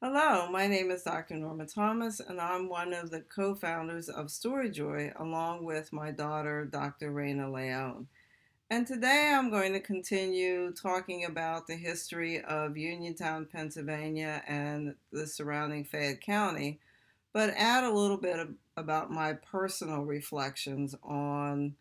Hello, my name is Dr. Norma Thomas, and I'm one of the co-founders of StoryJoy, along with my daughter, Dr. Raina Leone. And today I'm going to continue talking about the history of Uniontown, Pennsylvania, and the surrounding Fayette County, but add a little bit about my personal reflections on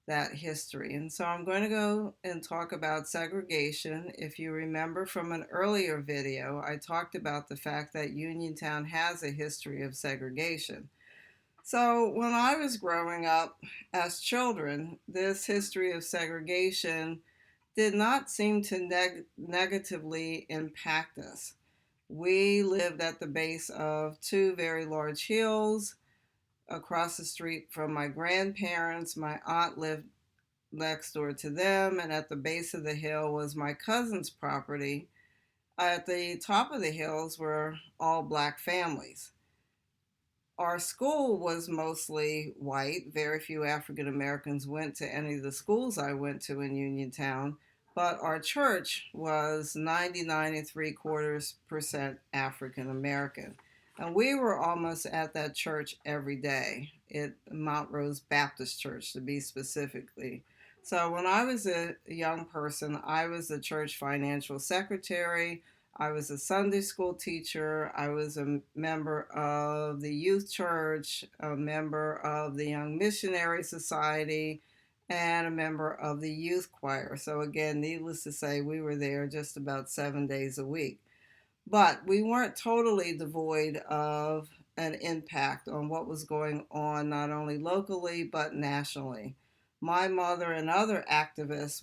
that history. And so I'm going to go and talk about segregation. If you remember from an earlier video, I talked about the fact that Uniontown has a history of segregation. So when I was growing up as children, this history of segregation did not seem to negatively impact us. We lived at the base of two very large hills across the street from my grandparents. My aunt lived next door to them, and at the base of the hill was my cousin's property. At the top of the hills were all black families. Our school was mostly white. Very few African Americans went to any of the schools I went to in Uniontown, but our church was 99 and 3/4% African American. And we were almost at that church every day, at Mount Rose Baptist Church to be specifically. So when I was a young person, I was the church financial secretary. I was a Sunday school teacher. I was a member of the youth church, a member of the Young Missionary Society, and a member of the youth choir. So, again, needless to say, we were there just about 7 days a week. But we weren't totally devoid of an impact on what was going on, not only locally, but nationally. My mother and other activists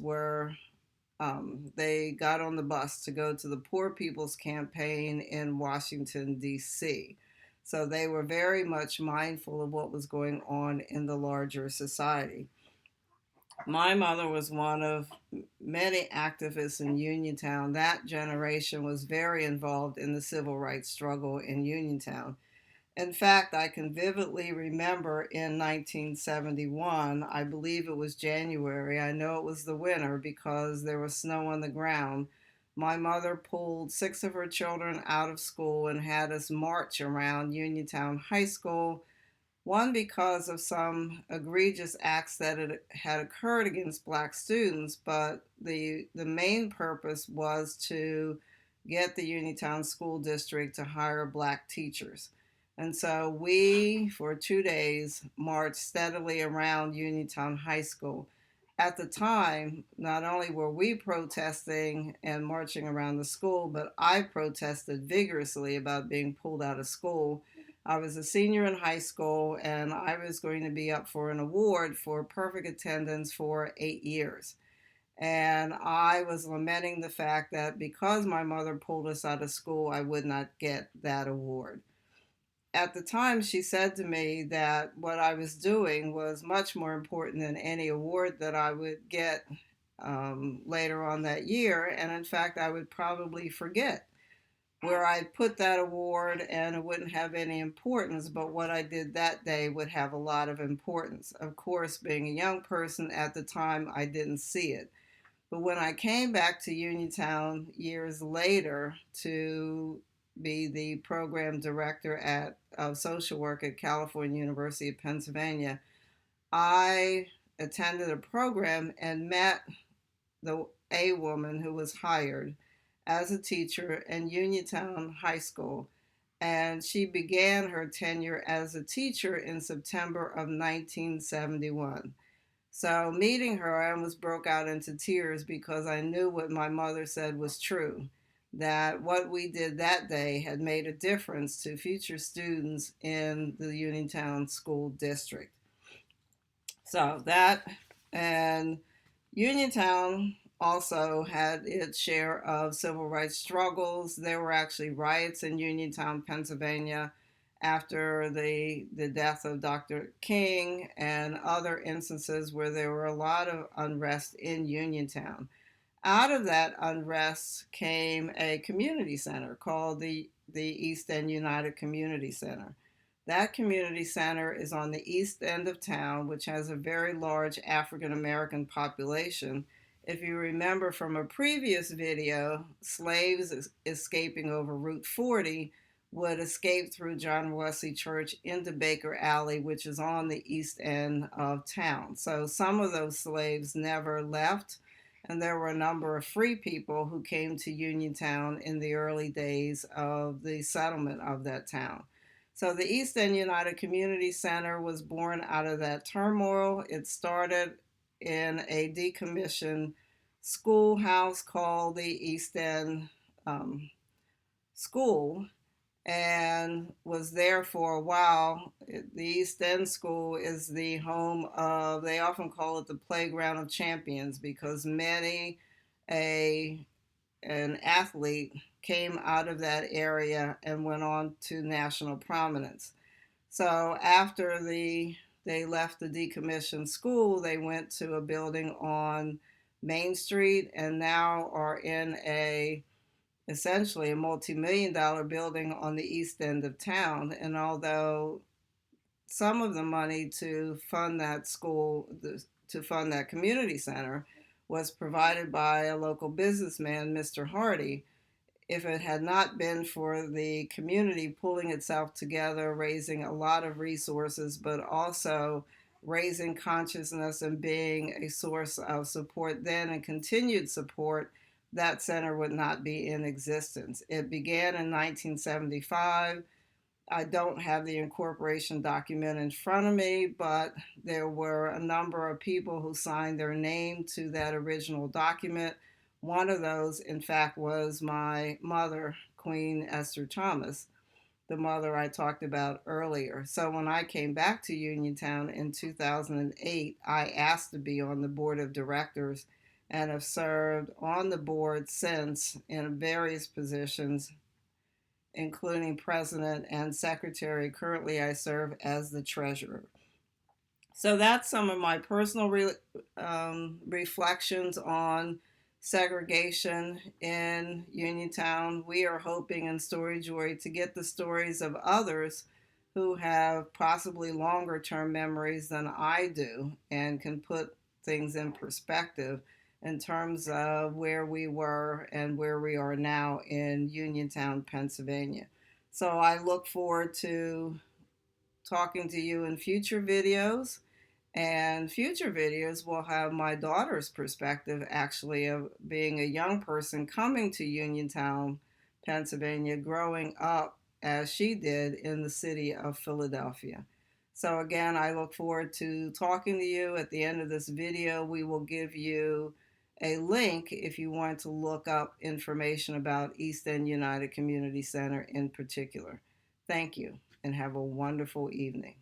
they got on the bus to go to the Poor People's Campaign in Washington, D.C. So they were very much mindful of what was going on in the larger society. My mother was one of many activists in Uniontown. That generation was very involved in the civil rights struggle in Uniontown. In fact, I can vividly remember in 1971, I believe it was January, I know it was the winter because there was snow on the ground. My mother pulled six of her children out of school and had us march around Uniontown High School, one because of some egregious acts that had occurred against black students, but the main purpose was to get the Uniontown School District to hire black teachers. And so we, for 2 days, marched steadily around Uniontown High School. At the time, not only were we protesting and marching around the school, but I protested vigorously about being pulled out of school. I was a senior in high school, and I was going to be up for an award for perfect attendance for 8 years. And I was lamenting the fact that because my mother pulled us out of school, I would not get that award. At the time, she said to me that what I was doing was much more important than any award that I would get later on that year. And in fact, I would probably forget where I put that award and it wouldn't have any importance, but what I did that day would have a lot of importance. Of course, being a young person at the time, I didn't see it. But when I came back to Uniontown years later to be the program director of social work at California University of Pennsylvania, I attended a program and met a woman who was hired as a teacher in Uniontown High School. And she began her tenure as a teacher in September of 1971. So meeting her, I almost broke out into tears because I knew what my mother said was true, that what we did that day had made a difference to future students in the Uniontown School District. So that, and Uniontown also had its share of civil rights struggles. There were actually riots in Uniontown, Pennsylvania after the death of Dr. King and other instances where there were a lot of unrest in Uniontown. Out of that unrest came a community center called the East End United Community Center. That community center is on the east end of town, which has a very large African American population. If you remember from a previous video, slaves escaping over Route 40 would escape through John Wesley Church into Baker Alley, which is on the east end of town. So some of those slaves never left, and there were a number of free people who came to Uniontown in the early days of the settlement of that town. So the East End United Community Center was born out of that turmoil. It started in a decommissioned schoolhouse called the East End School, and was there for a while. The East End School is the home of, they often call it the playground of champions, because many an athlete came out of that area and went on to national prominence. So after they left the decommissioned school, they went to a building on Main Street and now are in essentially a multi-million-dollar building on the east end of town. And although some of the money to fund that school, to fund that community center, was provided by a local businessman, Mr. Hardy, if it had not been for the community pulling itself together, raising a lot of resources, but also raising consciousness and being a source of support then and continued support, that center would not be in existence. It began in 1975. I don't have the incorporation document in front of me, but there were a number of people who signed their name to that original document. One of those, in fact, was my mother, Queen Esther Thomas, the mother I talked about earlier. So when I came back to Uniontown in 2008, I asked to be on the board of directors and have served on the board since in various positions, including president and secretary. Currently, I serve as the treasurer. So that's some of my personal reflections on segregation in Uniontown. We are hoping in StoryJoy to get the stories of others who have possibly longer term memories than I do and can put things in perspective in terms of where we were and where we are now in Uniontown, Pennsylvania. So I look forward to talking to you in future videos. And future videos will have my daughter's perspective, actually, of being a young person coming to Uniontown, Pennsylvania, growing up as she did in the city of Philadelphia. So again, I look forward to talking to you. At the end of this video, we will give you a link if you want to look up information about East End United Community Center in particular. Thank you and have a wonderful evening.